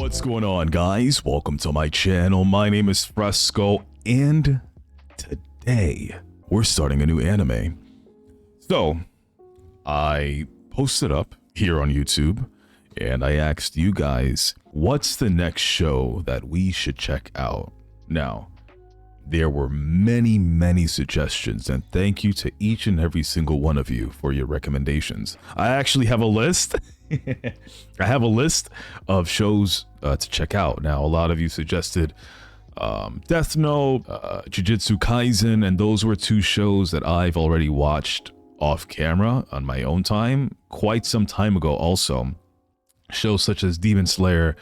What's going on, guys? Welcome to my channel. My name is Fresco, and today we're starting a new anime. So I posted up here on YouTube and I asked you guys, what's the next show that we should check out? Now, there were many suggestions, and thank you to each and every single one of you for your recommendations. I actually have a list. I have a list of shows to check out. Now, a lot of you suggested Death Note, Jujutsu Kaisen, and those were two shows that I've already watched off camera on my own time quite some time ago. Also, shows such as Demon Slayer,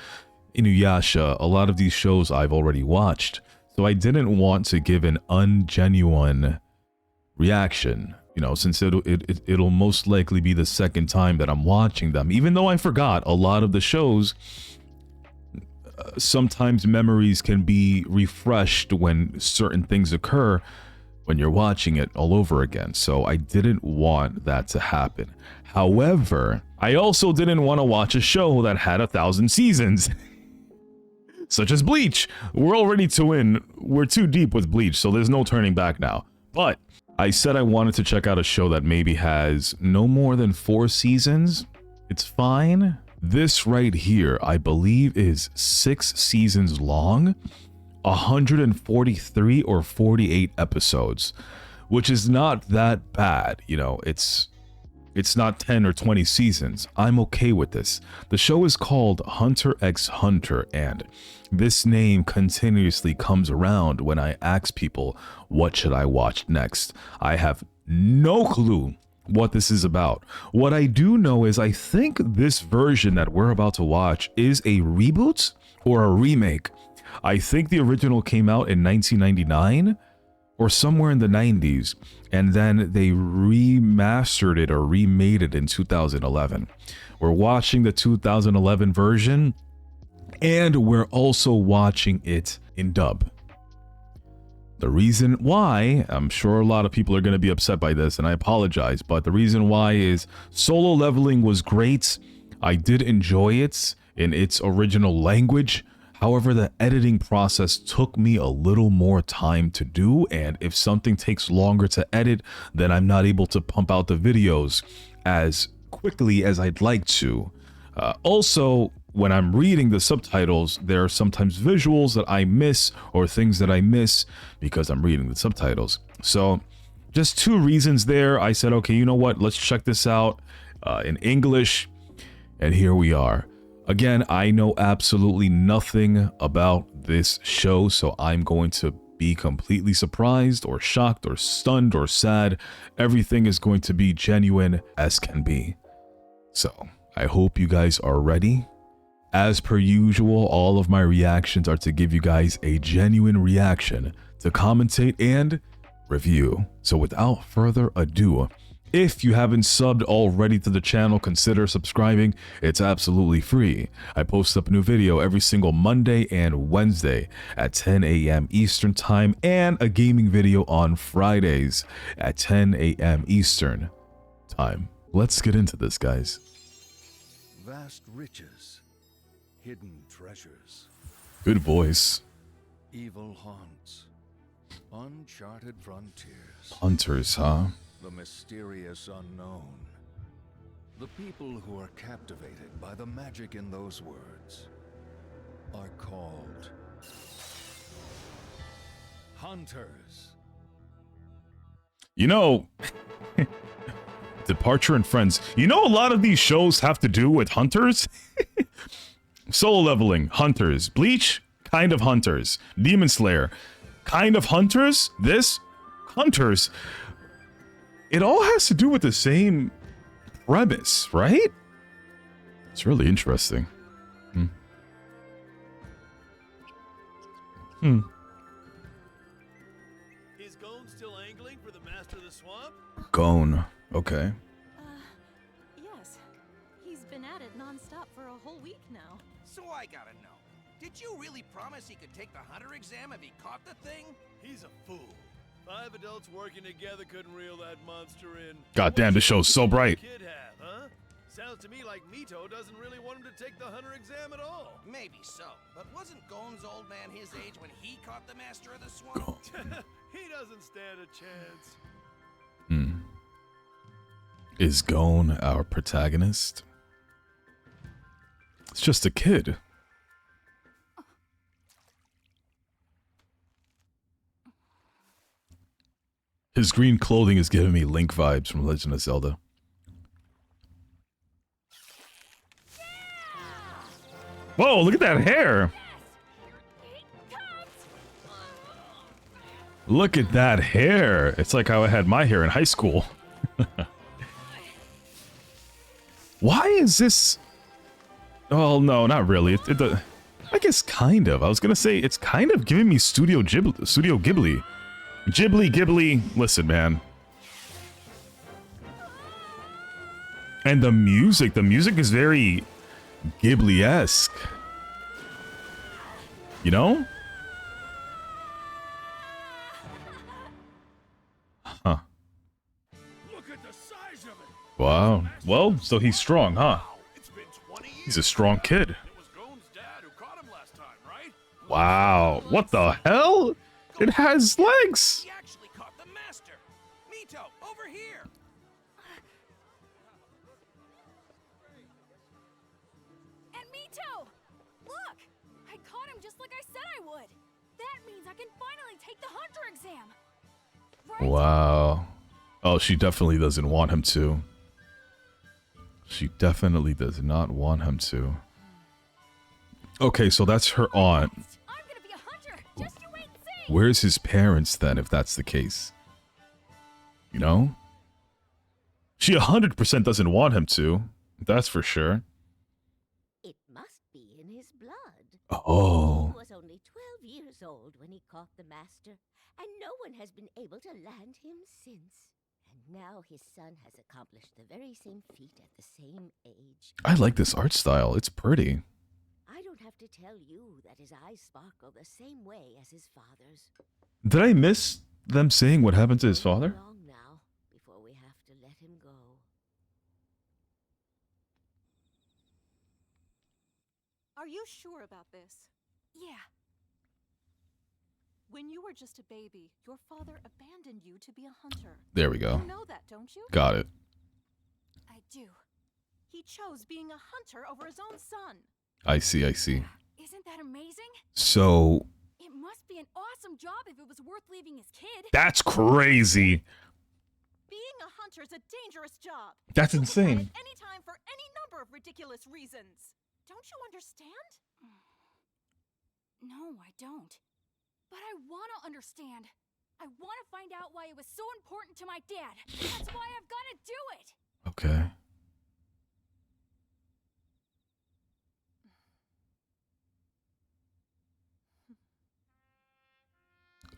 Inuyasha, a lot of these shows I've already watched. So I didn't want to give an ungenuine reaction, you know, since it'll most likely be the second time that I'm watching them. Even though I forgot a lot of the shows, sometimes memories can be refreshed when certain things occur when you're watching it all over again. So I didn't want that to happen. However, I also didn't want to watch a show that had 1,000 seasons. Such as Bleach. We're already we're too deep with Bleach, so there's no turning back now. But I said I wanted to check out a show that maybe has no more than 4 seasons. It's fine. This right here, I believe, is 6 seasons long, 143 or 48 episodes, which is not that bad. You know, it's not 10 or 20 seasons. I'm okay with this. The show is called Hunter x Hunter, and this name continuously comes around when I ask people, what should I watch next? I have no clue what this is about. What I do know is I think this version that we're about to watch is a reboot or a remake. I think the original came out in 1999 or somewhere in the 90s, and then they remastered it or remade it in 2011. We're watching the 2011 version, and we're also watching it in dub. The reason why, I'm sure a lot of people are going to be upset by this, and I apologize, but the reason why is Solo Leveling was great. I did enjoy it in its original language. However, the editing process took me a little more time to do, and if something takes longer to edit, then I'm not able to pump out the videos as quickly as I'd like to. Also, when I'm reading the subtitles, there are sometimes visuals that I miss or things that I miss because I'm reading the subtitles. So just 2 reasons there. I said, okay, you know what? Let's check this out in English. And here we are. Again, I know absolutely nothing about this show, so I'm going to be completely surprised or shocked or stunned or sad. Everything is going to be genuine as can be. So I hope you guys are ready. As per usual, all of my reactions are to give you guys a genuine reaction, to commentate and review. So without further ado, if you haven't subbed already to the channel, consider subscribing. It's absolutely free. I post up a new video every single Monday and Wednesday at 10 a.m. Eastern Time, and a gaming video on Fridays at 10 a.m. Eastern Time. Let's get into this, guys. Vast riches, hidden treasures, Good voice. evil haunts, uncharted frontiers, Hunters, huh? the mysterious unknown. The people who are captivated by the magic in those words are called hunters. You know, Departure and Friends. You know, a lot of these shows have to do with hunters. Solo Leveling, hunters. Bleach, kind of hunters. Demon Slayer, kind of hunters. This, hunters. It all has to do with the same premise, right? It's really interesting. Is Gon still angling for the master of the swamp? Gon. Okay. Yes. He's been at it non-stop for a whole week now. So I gotta know, did you really promise he could take the hunter exam if he caught the thing? He's a fool. 5 adults working together couldn't reel that monster in. God damn, this show's so bright. Kid have, huh? Sounds to me like Mito doesn't really want him to take the hunter exam at all. Maybe so, but wasn't Gon's old man his age when he caught the Master of the Swamp? He doesn't stand a chance. Is Gon our protagonist? It's just a kid. His green clothing is giving me Link vibes from Legend of Zelda. Whoa, look at that hair! Look at that hair! It's like how I had my hair in high school. Why is this... Oh, no, not really. I guess kind of. I was gonna say, it's kind of giving me Studio Ghibli. Ghibli. Listen, man. And the music is very Ghibli-esque. You know? Huh. Look at the size of it. Wow. Well, so he's strong, huh? It's been 20 years. He's a strong kid. It was Gon's dad who caught him last time, right? Wow. What the hell? It has legs. He actually caught the Master. Mito, over here. And Mito! Look! I caught him just like I said I would. That means I can finally take the hunter exam. Right? Wow. Oh, she definitely doesn't want him to. She definitely does not want him to. Okay, so that's her aunt. I'm gonna be a hunter. Just you wait and see. Where's his parents then, if that's the case? You know? She 100% doesn't want him to. That's for sure. It must be in his blood. Oh. He was only 12 years old when he caught the Master, and no one has been able to land him since. And now his son has accomplished the very same feat at the same age. I like this art style. It's pretty. I don't have to tell you that his eyes sparkle the same way as his father's. Did I miss them saying what happened to his father? Long now, before we have to let him go. Are you sure about this? Yeah. When you were just a baby, your father abandoned you to be a hunter. There we go. You know that, don't you? Got it. I do. He chose being a hunter over his own son. I see. Isn't that amazing? So, It must be an awesome job if it was worth leaving his kid. that's crazy. Being a hunter is a dangerous job. That's You can die insane. at any time for any number of ridiculous reasons. Don't you understand? No, I don't. But I want to understand. I want to find out why it was so important to my dad. That's why I've got to do it. Okay.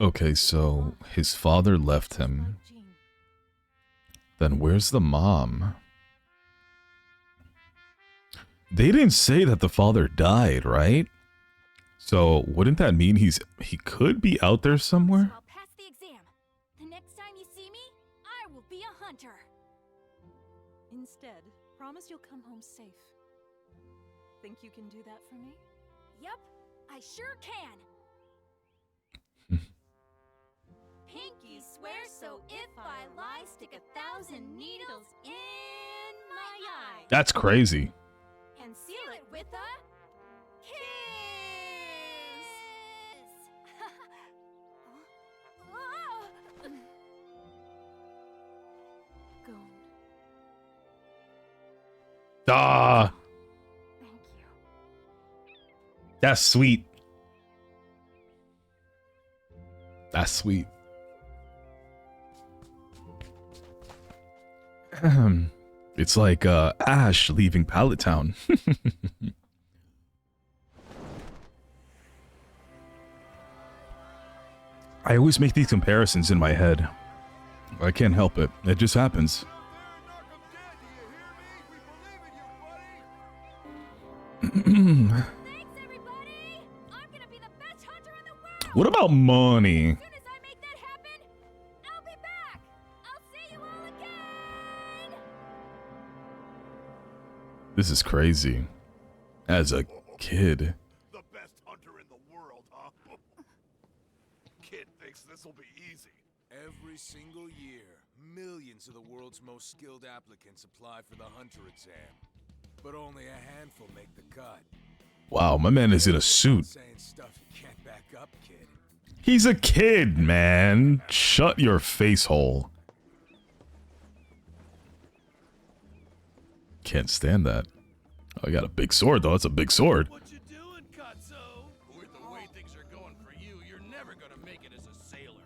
Okay, so his father left him. Then where's the mom? They didn't say that the father died, right? So wouldn't that mean he could be out there somewhere? I'll pass the exam. The next time you see me, I will be a hunter. Instead, promise you'll come home safe. Think you can do that for me? Yep, I sure can. Pinky swears, so if I lie, stick 1,000 needles in my eye. That's crazy. And seal it with a kiss. Gon, Ah, thank you. that's sweet. That's sweet. It's like Ash leaving Pallet Town. I always make these comparisons in my head. I can't help it. It just happens. Thanks, everybody! I'm gonna be the best hunter in the world! What about money? As soon as I make that happen, I'll be back! I'll see you all again! This is crazy. As a kid. The best hunter in the world, huh? Kid thinks this'll be easy. Every single year, millions of the world's most skilled applicants apply for the hunter exam. But only a handful make the cut. Wow, my man is in a suit. Saying stuff you can't back up, kid. He's a kid, man. Shut your face hole. Can't stand that. Oh, I got a big sword, though. That's a big sword. What you doing, Katso? With the way things are going for you, you're never gonna make it as a sailor.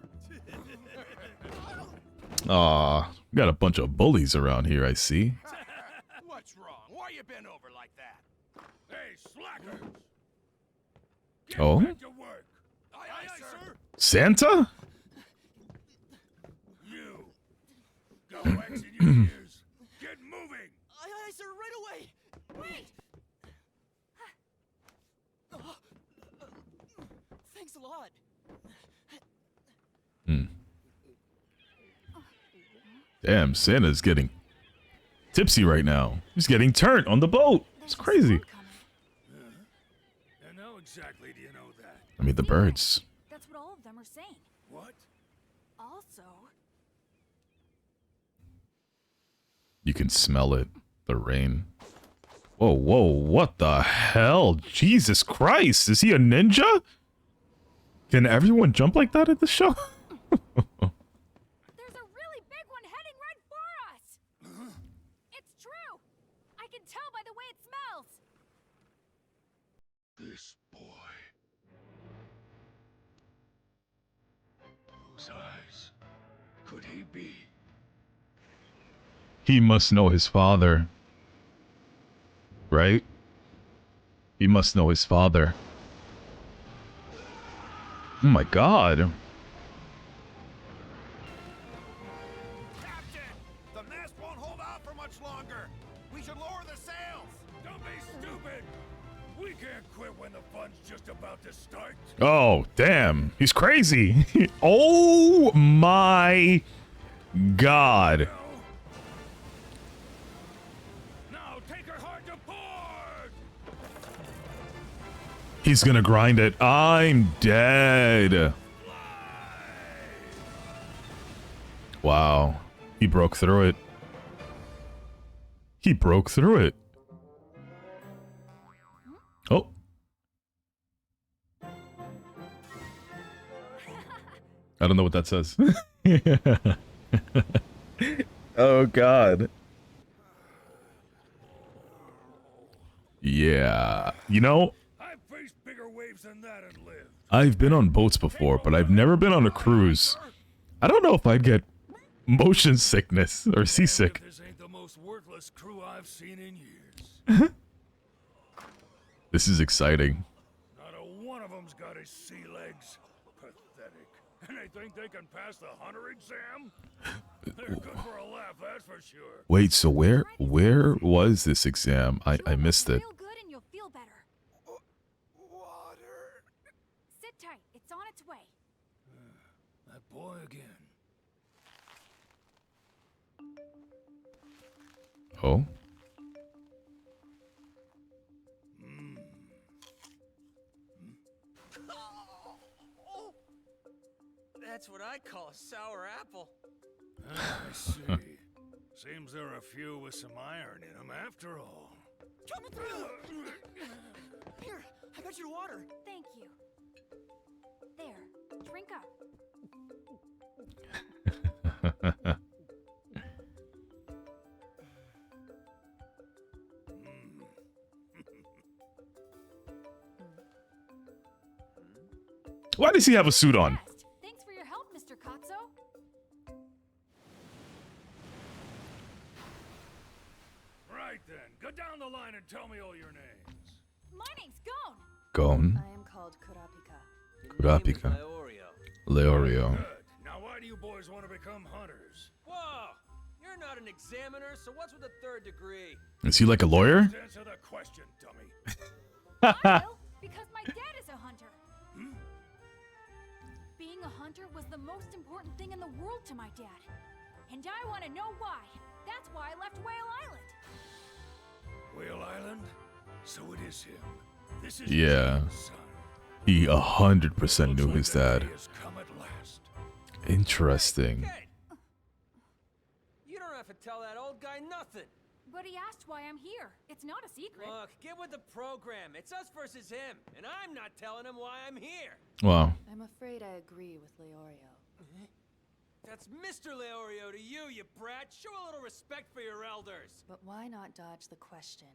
Aw, got a bunch of bullies around here, I see. What's wrong? Why you bent over like that? Hey, slackers! Oh? Back to work. Aye, aye, sir. Santa? You. Go exit your ears. Get moving. Aye, aye, sir, right away. Wait! Thanks a lot. Damn, Santa's getting tipsy right now. He's getting turned on the boat. It's There's a crazy. storm coming. And how exactly do you know that? I mean, the Feeling. birds. That's what all of them are saying. What? Also, You can smell it. The rain. Whoa, whoa, what the hell? Jesus Christ, is he a ninja? Can everyone jump like that at the show? there's a really big one heading right for us! It's true! I can tell by the way it smells! This boy. Whose eyes could he be? He must know his father. Right? He must know his father. Oh my god. Captain! The mast won't hold out for much longer. We should lower the sails. Don't be stupid. We can't quit when the fun's just about to start. Oh, damn. He's crazy. Oh my god. Now take her hard to port. He's gonna grind it. I'm dead. Wow. He broke through it. He broke through it. Oh. I don't know what that says. Oh, God. Yeah. You know, I've faced bigger waves than that and lived. I've been on boats before, but I've never been on a cruise. I don't know if I'd get motion sickness or seasick. This ain't the most worthless crew I've seen in years. This is exciting. Not a one of them's got his sea legs. Pathetic. And they think they can pass the hunter exam? They're good for a laugh, that's for sure. Wait, so where was this exam? I missed it. Real good and you'll feel better. Water. Sit tight. It's on its way. That boy again. Oh? That's what I call a sour apple. I see. Seems there are a few with some iron in them after all. Coming through! Here, I got your water. Thank you. There. Drink up. Why does he have a suit on? Best. Thanks for your help, Mr. Katso. Right then, go down the line and tell me all your names. My name's Gon. Gon. I am called Kurapika. Kurapika. Leorio. Good. Now why do you boys want to become hunters? Whoa! You're not an examiner, so what's with the third degree? Is he like a lawyer? Answer the question, dummy. I will, because my dad is a hunter. Being a hunter was the most important thing in the world to my dad. And I want to know why. That's why I left Whale Island. Whale So it is him. This is Yeah. Jane's son. He 100% knew Looks his like that dad. day has come at last. Interesting. Kid! You don't have to tell that old guy nothing. But he asked why I'm here. It's not a secret. Look, get with the program. It's us versus him, and I'm not telling him why I'm here. Wow. I'm afraid I agree with Leorio. That's Mr. Leorio to you, you brat. Show a little respect for your elders. But why not dodge the question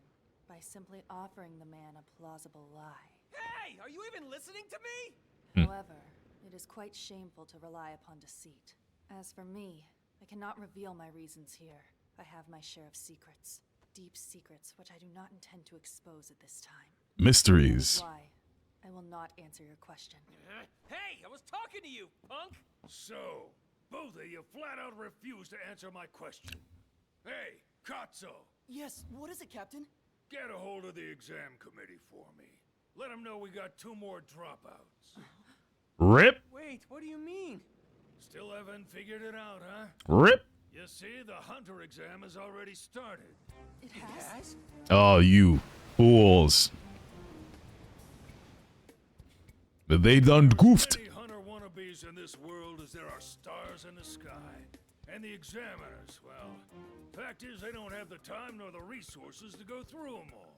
by simply offering the man a plausible lie? Hey, are you even listening to me? However, it is quite shameful to rely upon deceit. As for me, I cannot reveal my reasons here. I have my share of secrets. Deep secrets which I do not intend to expose at this time. That is Mysteries. why I will not answer your question. Hey, I was talking to you, punk. So, both of you flat out refuse to answer my question. Hey, Katzo, Yes, what is it, Captain? get a hold of the exam committee for me. Let them know we got 2 more dropouts. Rip. Wait, what do you mean? Still haven't figured it out, huh? Rip. You see, the hunter exam has already started. It has? Oh, you fools. They done goofed. Many hunter wannabes in this world as there are stars in the sky. And the examiners, well, fact is they don't have the time nor the resources to go through them all.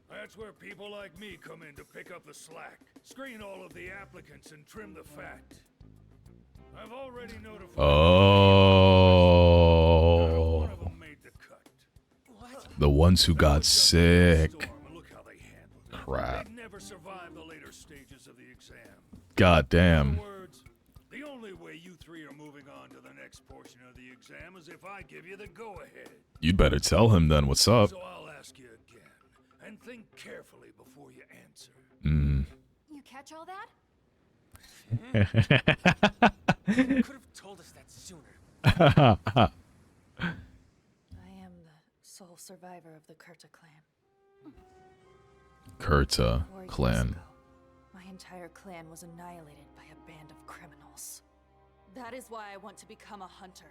That's where people like me come in to pick up the slack, screen all of the applicants and trim the fat. I've already notified. Not one of Oh. them made the cut. The ones who got sick. Storm, and look how they handled it. Crap. They never survived the later stages of the exam. God In damn. other words, the only way you 3 are moving on to the next portion of the exam is if I give you the go-ahead. You'd better tell him then what's up. So I'll ask you again, and think carefully before you answer. Mm. You catch all that? You could have told us that sooner. I am the sole survivor of the Kurta clan. Kurta 4 years clan. ago, my entire clan was annihilated by a band of criminals. That is why I want to become a hunter,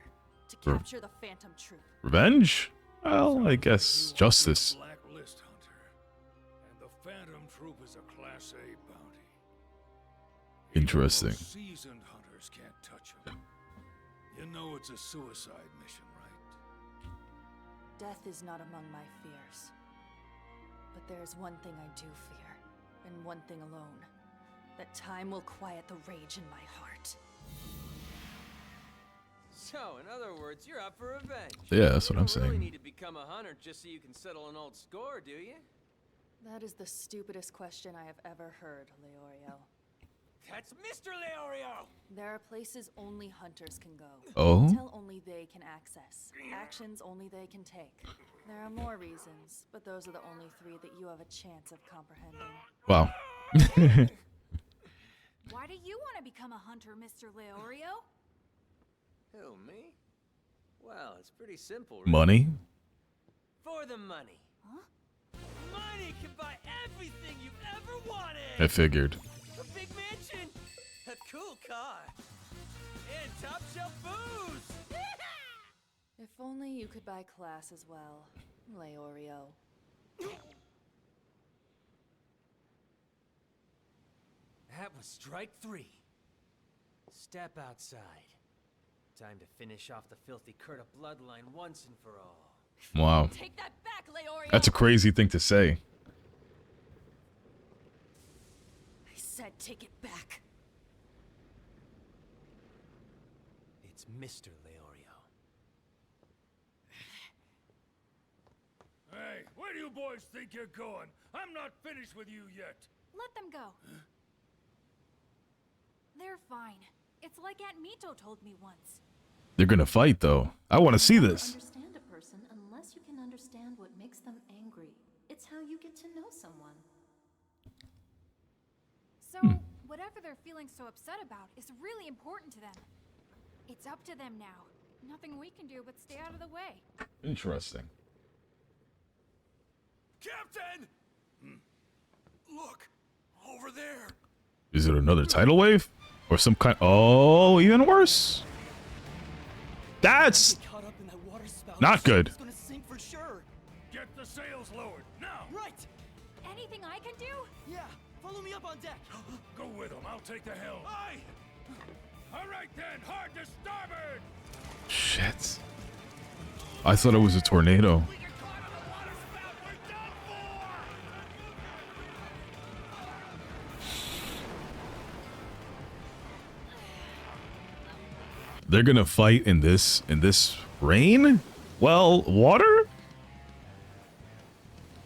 to capture the Phantom Troop. Revenge? Well, I You guess are justice. the Blacklist hunter, and the Phantom Troop is a Class A bounty. Interesting. Even most seasoned hunters can't touch him. You know it's a suicide mission, right? Death is not among my fears. But there is one thing I do fear, and one thing alone. That time will quiet the rage in my heart. So, in other words, you're up for revenge. Yeah, that's what I'm You don't really saying. need to become a hunter just so you can settle an old score, do you? That is the stupidest question I have ever heard, Leorio. That's Mr. Leorio! There are places only hunters can go. Oh? Intel only they can access. Actions only they can take. There are more reasons, but those are the only 3 that you have a chance of comprehending. Wow. Why do you want to become a hunter, Mr. Leorio? Who, me? Well, it's pretty simple. Really. Money? For the money. Huh? Money can buy everything you've ever wanted! I figured. A big mansion! A cool car! And top shelf booze! If only you could buy class as well, Leorio. That was strike 3. Step outside. Time to finish off the filthy Kurta bloodline once and for all. Wow. Take that back, Leorio! That's a crazy thing to say. I said take it back. It's Mr. Leorio. Hey, where do you boys think you're going? I'm not finished with you yet. Let them go. They're fine. It's like Aunt Mito told me once. They're gonna fight though. I want to see never this. Understand a person unless you can understand what makes them angry. It's how you get to know someone. So, whatever they're feeling so upset about is really important to them. It's up to them now. Nothing we can do but stay out of the way. Interesting. Captain! Look, over there. Is it another tidal wave? Or some kind... Oh, even worse. That's Get caught up in that water spout. not good. It's gonna sink for sure. Get the sails lowered, now! Right. Anything I can do? Yeah, follow me up on deck. Go with him. I'll take the helm. Aye. All right then. Hard to starboard. Shit. I thought it was a tornado. We get caught on the water spout. We're done for. They're gonna fight in this rain? Well, water?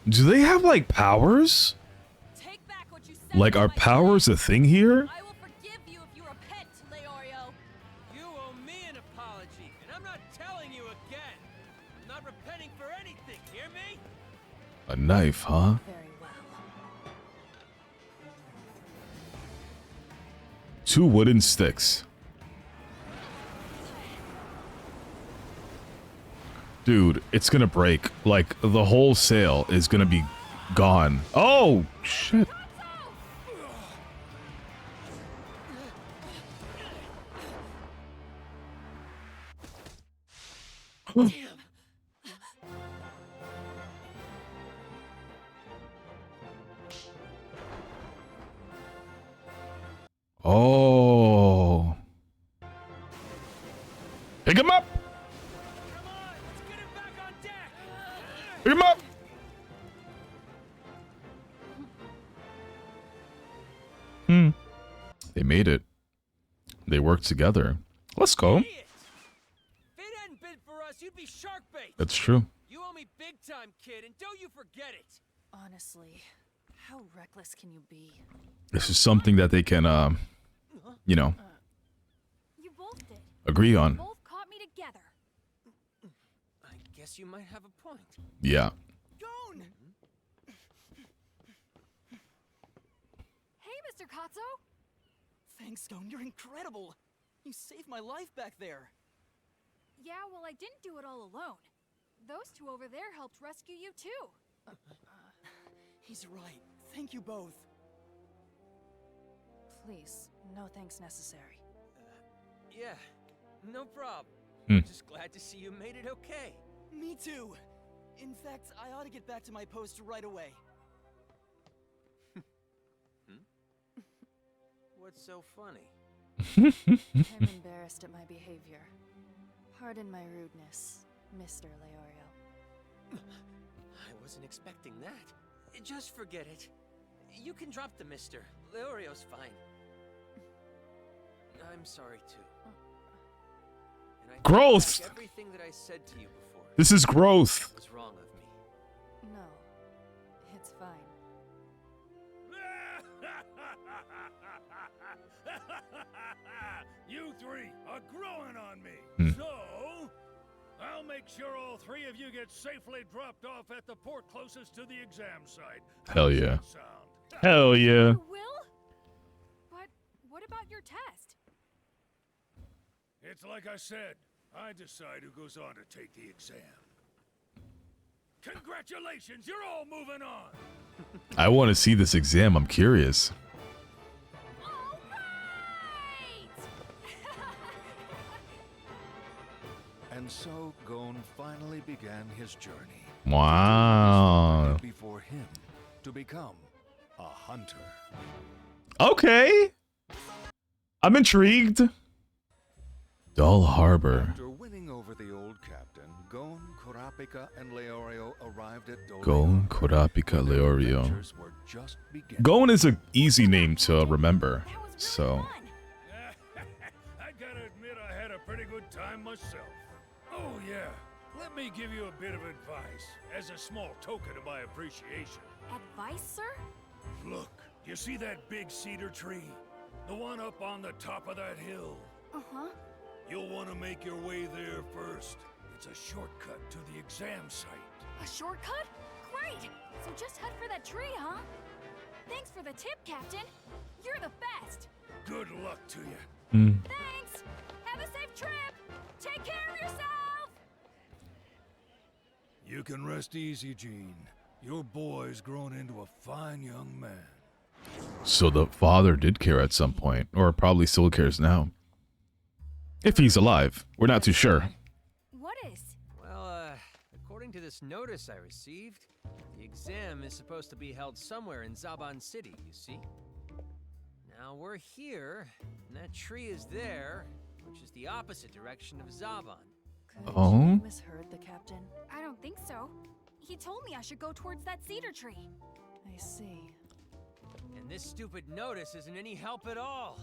Do they have like powers? Take back what you said. Like, about are my powers a thing here? I will forgive you if you repent, Leorio. You owe me an apology, and I'm not telling you again. I'm not repenting for anything, hear me? A knife, huh? Very well. 2 wooden sticks. Dude, it's gonna break. Like, the whole sail is gonna be gone. Oh, shit. Oh. Pick him up! Come on, let's get him back on deck. Pick him up! They made it. They worked together. Let's go. Idiot. If it hadn't been for us, you'd be shark bait. That's true. You owe me big time, kid, and don't you forget it. Honestly, how reckless can you be? This is something that they can, you know, You both did. agree on. Both caught me together. I guess you might have a point. Yeah. Gon! Hey, Mr. Katsu. Thanks, Gon. You're incredible. You saved my life back there. Yeah, well, I didn't do it all alone. Those two over there helped rescue you too. He's right. Thank you both. Please, no thanks necessary. Yeah, no problem. Hmm. Just glad to see you made it okay. Me too. In fact, I ought to get back to my post right away. What's so funny? I'm embarrassed at my behavior. Pardon my rudeness, Mr. Leorio. I wasn't expecting that. Just forget it. You can drop the mister. Leorio's fine. I'm sorry too. And I take Growth! back everything that I said to you before. This is growth. Was wrong of me. No, it's fine. You three are growing on me. So, I'll make sure all three of you get safely dropped off at the port closest to the exam site. Hell How's yeah. that sound? Hell yeah. You will? But what about your test? It's like I said. I decide who goes on to take the exam. Congratulations, you're all moving on. I want to see this exam. I'm curious. All right! And so Gon finally began his journey. Wow. Before him to become a hunter. Okay. I'm intrigued. Dull Harbor. After winning over the old captain, Gon, Kurapika, and Leorio arrived at Dole. Gon, Kurapika, Their Leorio. adventures were just beginning. Gon is an easy name to remember. That was really So, fun. I gotta admit I had a pretty good time myself. Oh yeah, let me give you a bit of advice as a small token of my appreciation. Advice, sir? Look, you see that big cedar tree? The one up on the top of that hill? Uh-huh. You'll want to make your way there first. It's a shortcut to the exam site. A shortcut? Great! So just head for that tree, huh? Thanks for the tip, Captain. You're the best. Good luck to you. Thanks. Have a safe trip. Take care of yourself. You can rest easy, Gene. Your boy's grown into a fine young man. so the father did care at some point, or probably still cares now. If he's alive, we're not too sure. What is? Well, according to this notice I received. The exam is supposed to be held somewhere in Zaban City, you see? Now we're here, and that tree is there, which is the opposite direction of Zaban. Could Oh? you have misheard the captain? I don't think so. He told me I should go towards that cedar tree. I see. And this stupid notice isn't any help at all.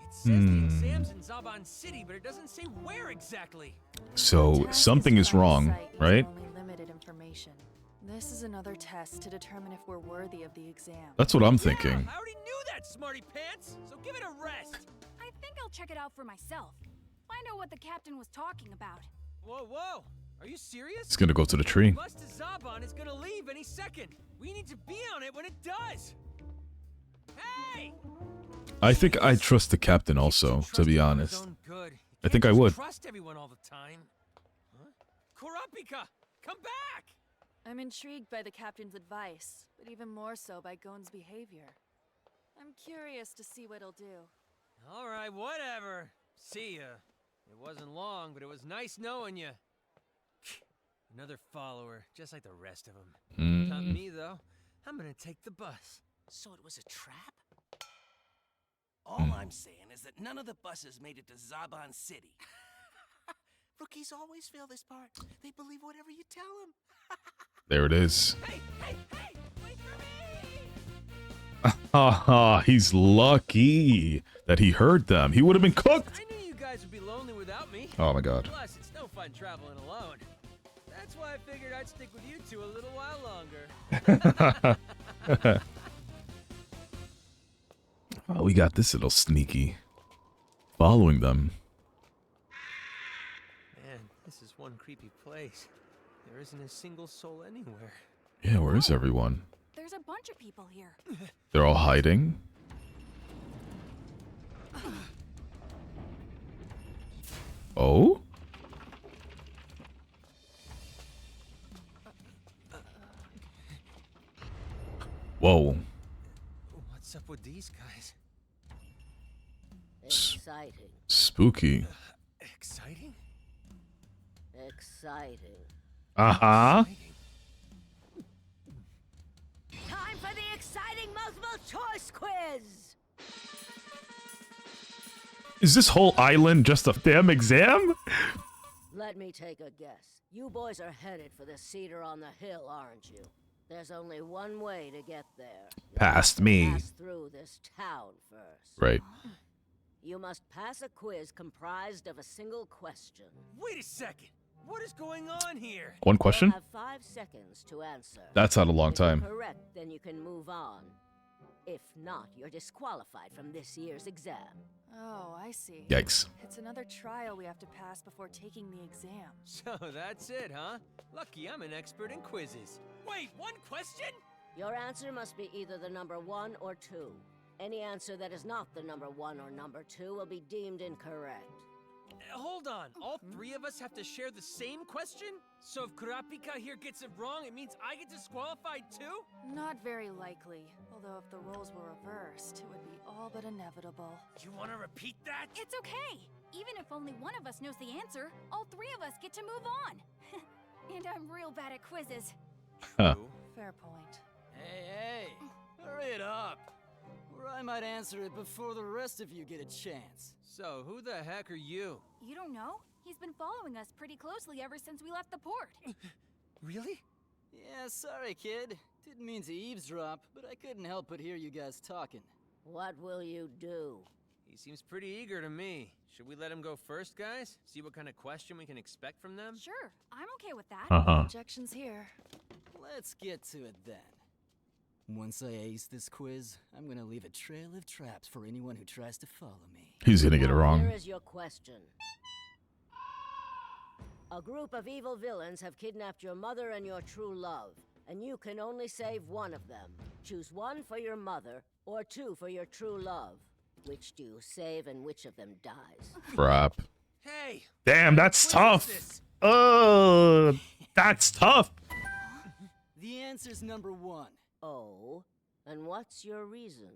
It says the exam's in Zaban City, but it doesn't say where exactly. So The test something is out of wrong, sight using right? Only limited information. This is another test to determine if we're worthy of the exam. That's what I'm Yeah, thinking. I already knew that, smarty pants. So give it a rest. I think I'll check it out for myself. Find out what the captain was talking about. Whoa, whoa. Are you serious? It's gonna go to the tree. Bus to Zaban is gonna leave any second. We need to be on it when it does. Hey! I think I trust the captain also, to be honest. I think I would. Trust everyone all the time. Huh? Kurapika, come back! I'm intrigued by the captain's advice, but even more so by Gon's behavior. I'm curious to see what he'll do. All right, whatever. See ya. It wasn't long, but it was nice knowing you. Another follower, just like the rest of them. Not me, though. I'm gonna take the bus. So it was a trap? All I'm saying is that none of the buses made it to Zaban City. Rookies always fail this part. They believe whatever you tell them. There it is. Hey, hey, hey! Wait for me! Haha, he's lucky that he heard them. He would have been cooked. I knew you guys would be lonely without me. Oh my god. Plus, it's no fun traveling alone. That's why I figured I'd stick with you two a little while longer. Oh, we got this little sneaky. Following them. Man, this is one creepy place. There isn't a single soul anywhere. Yeah, where is everyone? There's a bunch of people here. They're all hiding. Oh? Whoa. What's up with these guys? Exciting. Spooky. Exciting? Exciting. Uh-huh. Time for the exciting multiple choice quiz! Is this whole island just a damn exam? Let me take a guess. You boys are headed for the cedar on the hill, aren't you? There's only one way to get there. Past me. Pass through this town first. Right. You must pass a quiz comprised of a single question. Wait a second. What is going on here? One question? You have 5 seconds to answer. That's not a long If you're time. correct, then you can move on. If not, you're disqualified from this year's exam. Oh, I see. Yikes. It's another trial we have to pass before taking the exam. So that's it, huh? Lucky I'm an expert in quizzes. Wait, one question? Your answer must be either the number 1 or 2. Any answer that is not the number 1 or number 2 will be deemed incorrect. Hold on. All 3 of us have to share the same question? So if Kurapika here gets it wrong, it means I get disqualified too? Not very likely. Although if the roles were reversed, it would be all but inevitable. You want to repeat that? It's okay. Even if only one of us knows the answer, all 3 of us get to move on. And I'm real bad at quizzes. Huh. Fair point. Hey, hurry it up. Or I might answer it before the rest of you get a chance. So who the heck are you? You don't know? He's been following us pretty closely ever since we left the port. Really? Yeah, sorry, kid. Didn't mean to eavesdrop, but I couldn't help but hear you guys talking. What will you do? He seems pretty eager to me. Should we let him go first, guys? See what kind of question we can expect from them? Sure, I'm okay with that. Uh-huh. Objections here. Let's get to it then. Once I ace this quiz, I'm gonna leave a trail of traps for anyone who tries to follow me. He's gonna get it Now, wrong. Here is your question. A group of evil villains have kidnapped your mother and your true love, and you can only save one of them. Choose 1 for your mother, or 2 for your true love. Which do you save and which of them dies? Crap. Hey! Damn, that's What is tough. this? That's tough. The answer's number 1. Oh, and what's your reason?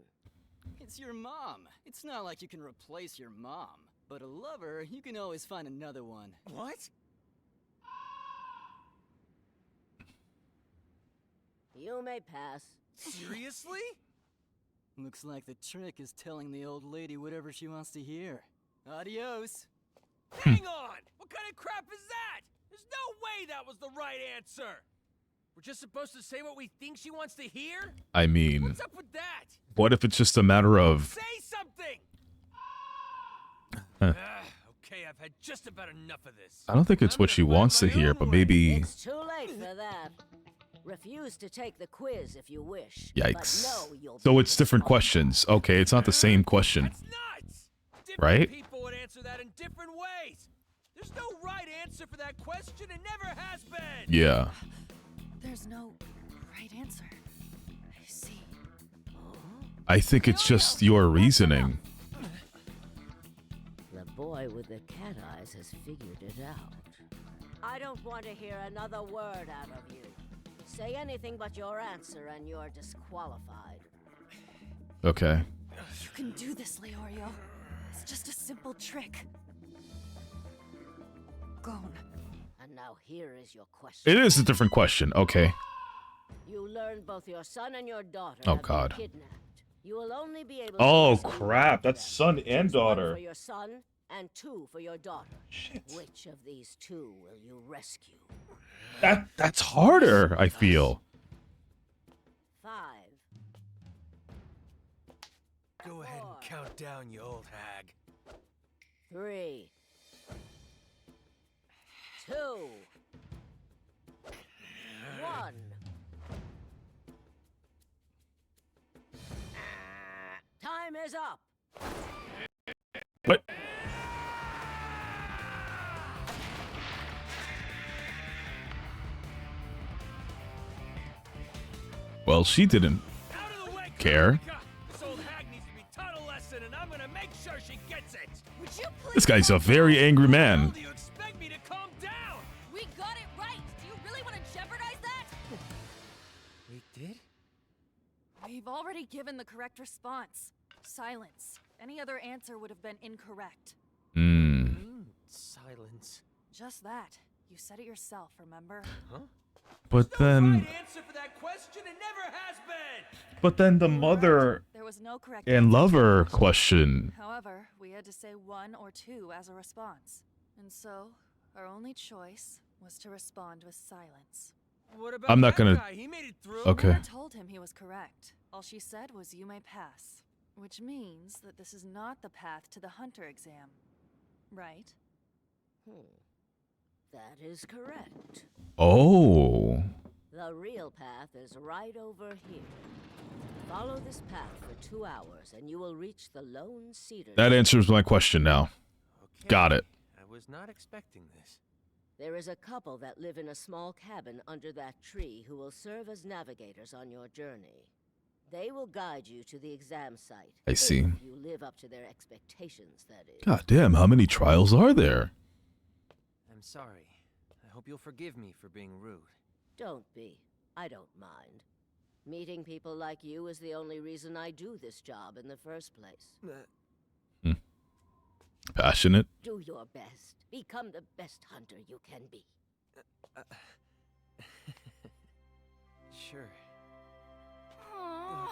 It's your mom. It's not like you can replace your mom. But a lover, you can always find another one. What? You may pass. Seriously? Looks like the trick is telling the old lady whatever she wants to hear. Adios. Hang on! What kind of crap is that? There's no way that was the right answer! We're just supposed to say what we think she wants to hear? I mean, What's up with that? what if it's just a matter of... Say something! Okay, I've had just about enough of this. I don't think it's what she wants to hear, but maybe... It's too late for that. Refuse to take the quiz if you wish. Yikes. But no, you'll So be it's different questions. Okay, it's not the same question. That's nuts! Different Right? people would answer that in different ways. There's no right answer for that question and never has been. Yeah. There's no right answer. I see. I think it's just your reasoning. The boy with the cat eyes has figured it out. I don't want to hear another word out of you. Say anything but your answer and you're disqualified. Okay. You can do this, Leorio. It's just a simple trick. Gon. And now here is your question. It is a different question. Okay. You learned both your son and your daughter Oh, have been God. kidnapped. You will only be able Oh, to choose crap. one of That's them. son and Choose one daughter. for your son and 2 for your daughter. Shit. Which of these 2 will you rescue? That's harder, I feel. 5. Go ahead and count down, you old hag. 3. 2. 1. Time is up. What? Well, she didn't Out of the way, care. Kakarika! This old hag needs to be taught a lesson, and I'm gonna make sure she gets it. Would you please? This guy's a very angry How man. do you expect me to calm down? We got it right! Do you really want to jeopardize that? We did? We've already given the correct response. Silence. Any other answer would have been incorrect. Silence. Just that. You said it yourself, remember? Huh? But No then, right answer for that question and never has been. but then the mother There was no correct and answer. lover question. However, we had to say 1 or 2 as a response. And so, our only choice was to respond with silence. What about I'm not that gonna- guy? He made it through. Okay. Laura told him he was correct. All she said was you may pass. Which means that this is not the path to the hunter exam. Right? That is correct. Oh. The real path is right over here. Follow this path for 2 hours and you will reach the Lone Cedar. That answers my question now. Okay. Got it. I was not expecting this. There is a couple that live in a small cabin under that tree who will serve as navigators on your journey. They will guide you to the exam site. I see. If you live up to their expectations, that is. God damn, how many trials are there? I'm sorry. I hope you'll forgive me for being rude. Don't be. I don't mind. Meeting people like you is the only reason I do this job in the first place. Passionate? Do your best. Become the best hunter you can be. Sure. Aww.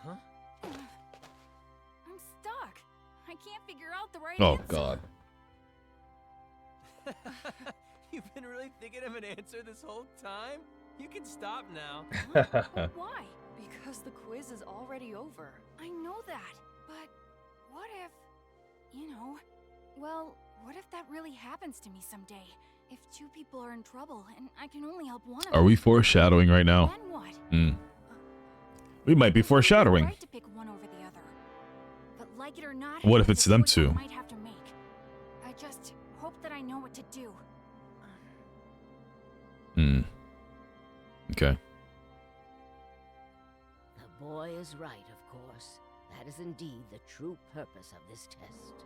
Huh? I'm stuck. I can't figure out the right Oh, answer. God. You've been really thinking of an answer this whole time? You can stop now. Why? Because the quiz is already over. I know that, but what if, you know, well, what if that really happens to me someday? If 2 people are in trouble and I can only help one of them. Are we foreshadowing right now? Then what? We might be It's foreshadowing. right to pick one over the other. But like it or not, What if it's them choice I two? might have to make. I just hope that I know what to do. Okay. The boy is right, of course. That is indeed the true purpose of this test.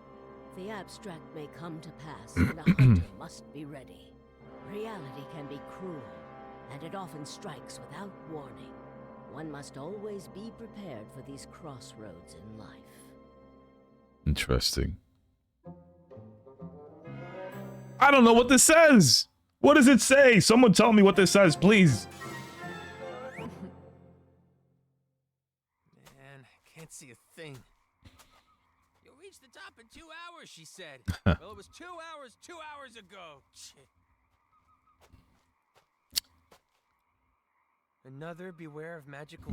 The abstract may come to pass, and a hunter must be ready. Reality can be cruel, and it often strikes without warning. One must always be prepared for these crossroads in life. Interesting. I don't know what this says. What does it say? Someone tell me what this says, please. can't see a thing. You'll reach the top in 2 hours, she said. Well, it was 2 hours ago. Shit. Another beware of magical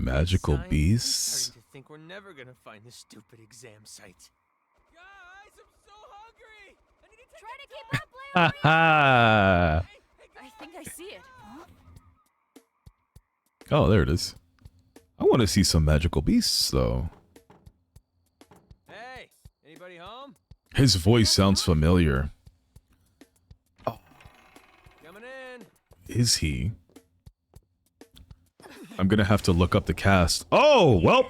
sign? beasts? I'm starting to think we're never gonna find this stupid exam site. Guys, I'm so hungry. I need to take Try to keep up, Ha Leorio! ha! I think I see it. Huh? Oh, there it is. I want to see some magical beasts, though. Hey, anybody home? His voice sounds familiar. Coming in. Is he? I'm gonna have to look up the cast. Oh, well.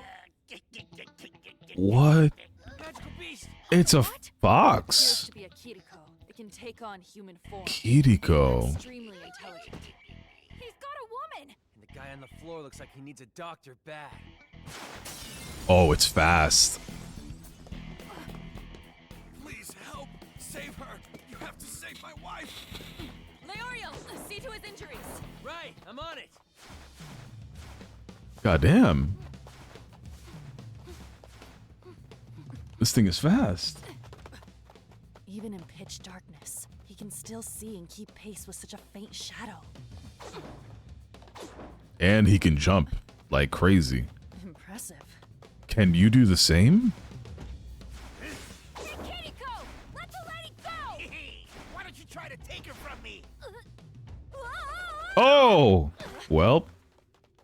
What? Magical beast. It's a Appears fox. to be a Kiriko. It can take on human form. Kiriko. Extremely intelligent. He's got a woman! And the guy on the floor looks like he needs a doctor bad. Oh, it's fast. Please help! Save her! You have to save my wife! Leorio, see to his injuries. Right, I'm on it. Goddamn. This thing is fast. Even in pitch darkness, he can still see and keep pace with such a faint shadow. And he can jump like crazy. Impressive. Can you do the same? Hey, Kiriko! Let the lady go! Why don't you try to take her from me? Oh! Well,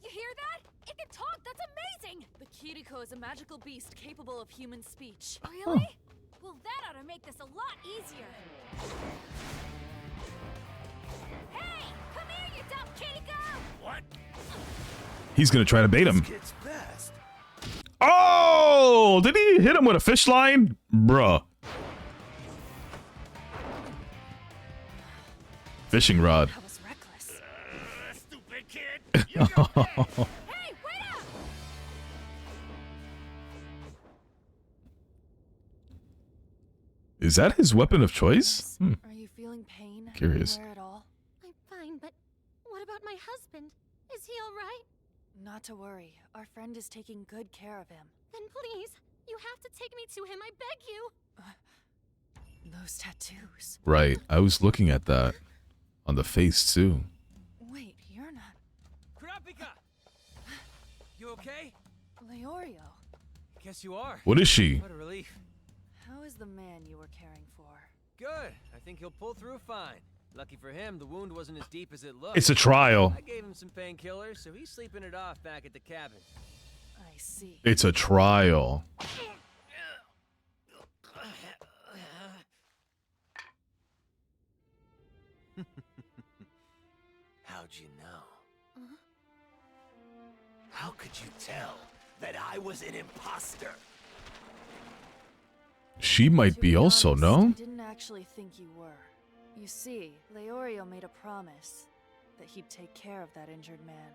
You hear that? It can talk! That's amazing! The Kiriko is a magical beast capable of human speech. Really? Well, that ought to make this a lot easier. Hey! Come here, you dumb Kiriko! What? he's gonna try to bait him. Kid's fast. Oh! Did he hit him with a fish line? Bruh. Fishing rod. That was reckless. Stupid kid! You go ahead. Hey, wait up! Is that his weapon of choice? Hmm. Are you feeling pain? Curious. Anywhere at all? I'm fine, but what about my husband? Is he alright? Not to worry. Our friend is taking good care of him. Then please, you have to take me to him, I beg you. Those tattoos. Right. I was looking at that. On the face, too. Wait, you're not Kurapika! You okay? Leorio. Guess you are. What is she? What a relief. How is the man you were caring for? Good. I think he'll pull through fine. Lucky for him, the wound wasn't as deep as it looked. It's a trial. I gave him some painkillers, so he's sleeping it off back at the cabin. I see. It's a trial. How'd you know? How could you tell that I was an imposter? She might To be also, honest, no? I didn't actually think you were. You see, Leorio made a promise that he'd take care of that injured man.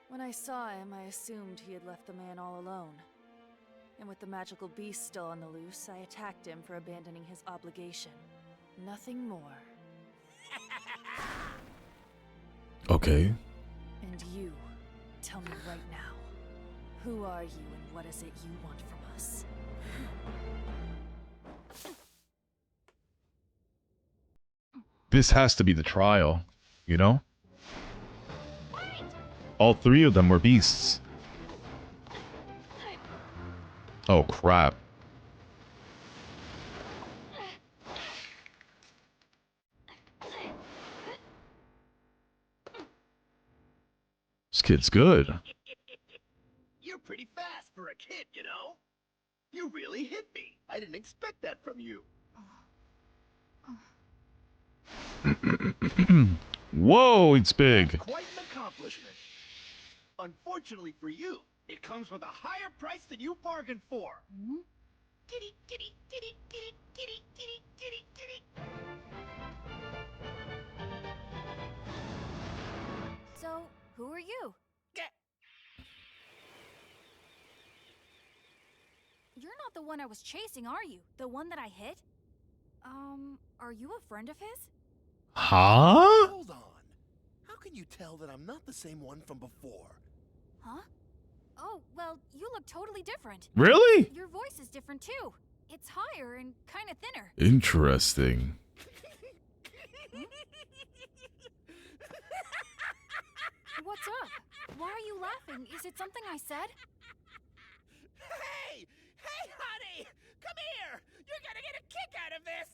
When I saw him, I assumed he had left the man all alone. And with the magical beast still on the loose, I attacked him for abandoning his obligation. Nothing more. Okay. And you, tell me right now, who are you and what is it you want from us? This has to be the trial, you know? All three of them were beasts. Oh, crap. This kid's good. You're pretty fast for a kid, you know? You really hit me. I didn't expect that from you. Whoa, it's big. Quite an accomplishment. Unfortunately for you, it comes with a higher price than you bargained for. Kitty, kitty, kitty, kitty, kitty, kitty, kitty, kitty. So, who are you? You're not the one I was chasing, are you? The one that I hit? Are you a friend of his? Huh? Hold on. How can you tell that I'm not the same one from before? Huh? Oh, well, you look totally different. Really? Your voice is different too. It's higher and kind of thinner. Interesting. What's up? Why are you laughing? Is it something I said? Hey! Hey, honey! Come here! You're gonna get a kick out of this!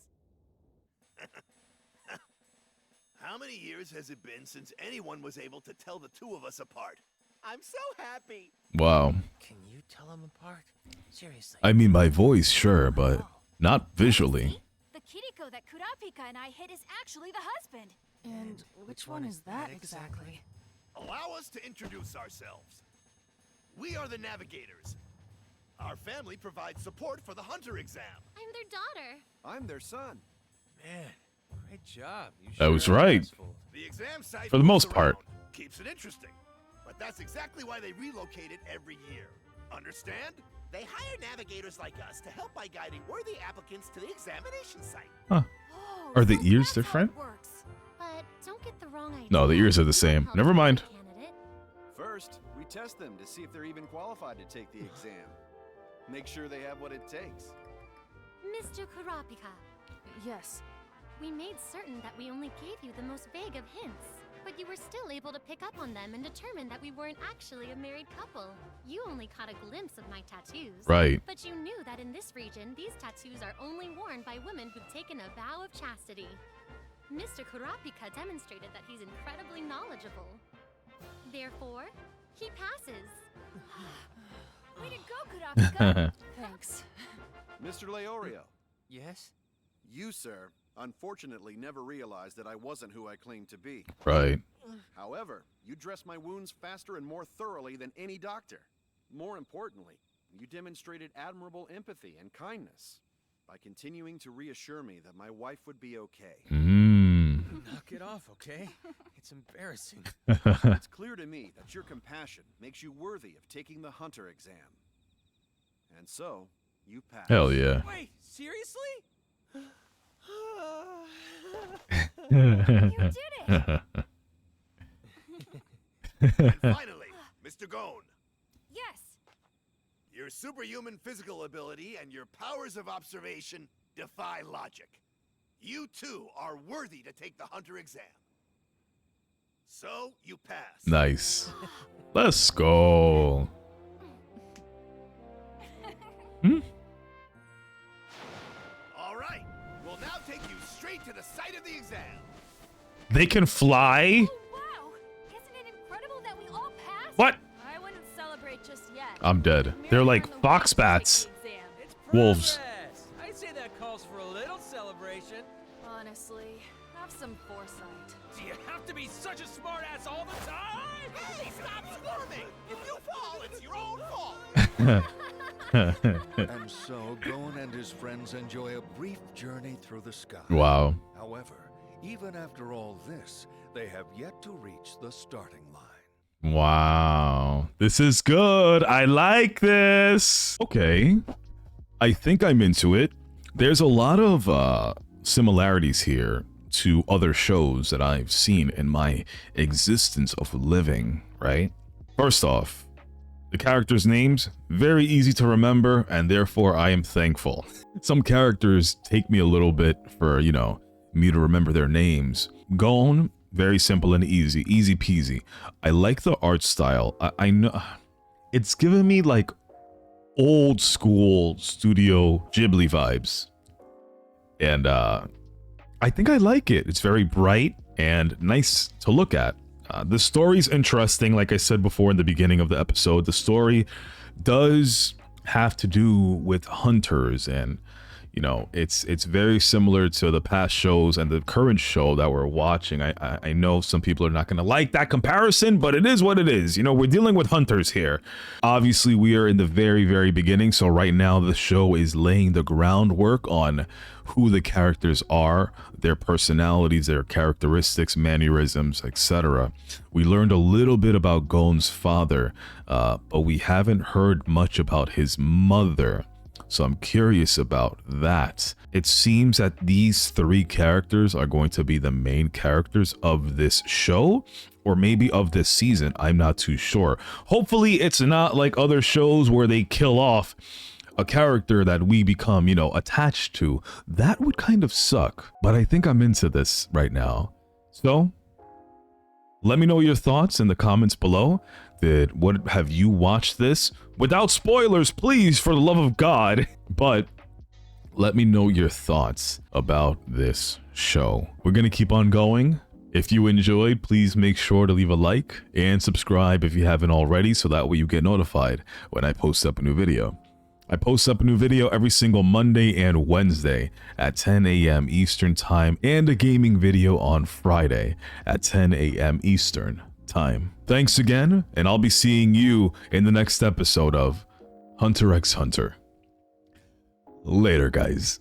How many years has it been since anyone was able to tell the two of us apart? I'm so happy! Wow. Can you tell them apart? Seriously. I mean, by voice, sure, but not visually. The Kiriko that Kurapika and I hit is actually the husband. And which one is that exactly? Allow us to introduce ourselves. We are the Navigators. Our family provides support for the Hunter exam. I'm their daughter. I'm their son. Man, great job. You That sure was are right. successful. The exam site For the moves most part. around, keeps it interesting. But that's exactly why they relocate it every year. Understand? They hire navigators like us to help by guiding worthy applicants to the examination site. Huh. Oh, Are the so ears that's how different? it works. But don't get the wrong idea. No, the ears are the same. Help Never mind. candidate. First, we test them to see if they're even qualified to take the exam. Make sure they have what it takes. Mr. Kurapika, Yes. we made certain that we only gave you the most vague of hints, but you were still able to pick up on them and determine that we weren't actually a married couple. You only caught a glimpse of my tattoos. Right. But you knew that in this region, these tattoos are only worn by women who've taken a vow of chastity. Mr. Kurapika demonstrated that he's incredibly knowledgeable. Therefore, he passes. Way to go, Kurapika. Thanks. Mr. Leorio, Yes? you, sir, unfortunately never realized that I wasn't who I claimed to be. Right. However, you dressed my wounds faster and more thoroughly than any doctor. More importantly, you demonstrated admirable empathy and kindness by continuing to reassure me that my wife would be okay. Knock it off, okay? It's embarrassing. It's clear to me that your compassion makes you worthy of taking the Hunter exam. And so, you pass. Hell yeah. Wait, seriously? You did it. And finally, Mr. Gon, Yes. your superhuman physical ability and your powers of observation defy logic. You too are worthy to take the Hunter exam. So, you pass. Nice. Let's go. All right, we'll now take you straight to the site of the exam. They can fly? Oh, wow. Isn't it incredible that we all passed? What? I wouldn't celebrate just yet. I'm dead. They're like fox bats. It's Wolves. progress. I'd say that calls for a little celebration. Honestly, have some foresight. Do you have to be such a smartass all the time? Hey, stop squirming! If you fall, it's your own fault! And so, Gon and his friends enjoy a brief journey through the sky. Wow. However, even after all this, they have yet to reach the starting line. Wow. This is good. I like this. Okay. I think I'm into it. There's a lot of similarities here to other shows that I've seen in my existence of living, right? First off, the characters' names, very easy to remember, and therefore I am thankful. Some characters take me a little bit for, you know, me to remember their names. Gon, very simple and easy peasy. I like the art style. I know it's giving me like old school Studio Ghibli vibes. And I think I like it. It's very bright and nice to look at. The story's interesting. Like I said before in the beginning of the episode, the story does have to do with hunters, and you know, it's very similar to the past shows and the current show that we're watching. I know some people are not going to like that comparison, but it is what it is. You know, we're dealing with hunters here. Obviously, we are in the very, very beginning. So right now, the show is laying the groundwork on who the characters are, their personalities, their characteristics, mannerisms, etc. We learned a little bit about Gon's father, but we haven't heard much about his mother. So I'm curious about that. It seems that these 3 characters are going to be the main characters of this show, or maybe of this season. I'm not too sure. Hopefully it's not like other shows where they kill off a character that we become, you know, attached to. That would kind of suck, but I think I'm into this right now. So let me know your thoughts in the comments below. What have you watched this? Without spoilers, please, for the love of God. But let me know your thoughts about this show. We're gonna keep on going. If you enjoyed, please make sure to leave a like and subscribe if you haven't already, so that way you get notified when I post up a new video. I post up a new video every single Monday and Wednesday at 10 a.m. Eastern Time, and a gaming video on Friday at 10 a.m. Eastern Time. Thanks again, and I'll be seeing you in the next episode of Hunter x Hunter. Later, guys.